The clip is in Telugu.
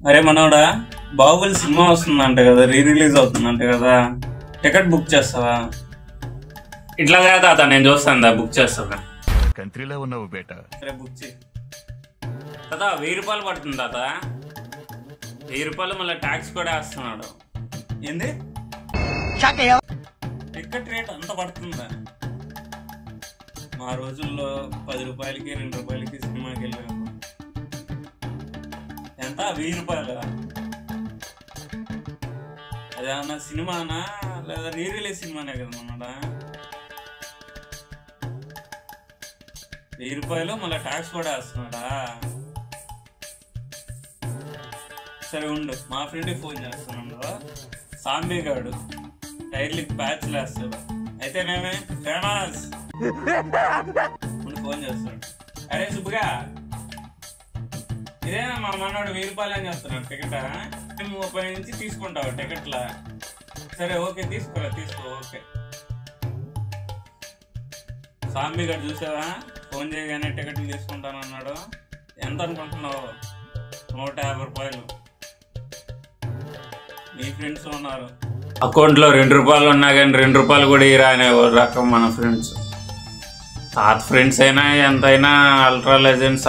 అరే మనోడా, బాహుబలి సినిమా వస్తుందంట కదా, రిలీజ్ అవుతుందంట కదా, టికెట్ బుక్ చేస్తావా? ఇట్లా కాదా తాత, నేను చూస్తాను, బుక్ చేస్తా. కంట్రీలో ఉన్నావు బేట. సరే బుక్ చేయి కదా. 1000 రూపాయలు పడుతుంది తాత. 1000 రూపాయలు మళ్ళీ ట్యాక్స్ కూడా వేస్తున్నాడు. ఏంది టికెట్ రేట్ అంత పడుతుందా? మా రోజుల్లో 10 రూపాయలకి 2 రూపాయలకి సినిమాకి వెళ్ళాము. ఎంత 1000 రూపాయలు? అదేమన్నా సినిమానా లేదా రీరిలీజ్ సినిమానే కదా అన్నమాట. 1000 రూపాయలు మళ్ళీ ట్యాక్స్ కూడా వేస్తున్నాడా? సరే ఉండు, మా ఫ్రెండ్కి ఫోన్ చేస్తున్నాడు. సాంబీ గాడు టైర్లకి ప్యాచ్లు వేస్తాడు. అయితే మేమే ఫేమస్ ఫోన్ చేస్తాడు. అరే సుబ్బుగా, ఇదేనా మా మనోడు 1000 రూపాయలు అని చేస్తున్నాడు టికెట్. 30 నుంచి తీసుకుంటావు టికెట్లా? సరే ఓకే, తీసుకో. ఓకే సాంబీ గారు చూసావా, ఫోన్ చేయగానే టికెట్లు తీసుకుంటాను అన్నాడు. ఎంత అనుకుంటున్నావు? 150 రూపాయలు. మీ ఫ్రెండ్స్ ఉన్నారు, అకౌంట్లో 2 రూపాయలు ఉన్నా కానీ 2 రూపాయలు కూడా ఇరా అనే రకం మన ఫ్రెండ్స్. తాత ఫ్రెండ్స్ అయినా ఎంతైనా అల్ట్రా లెజెండ్స్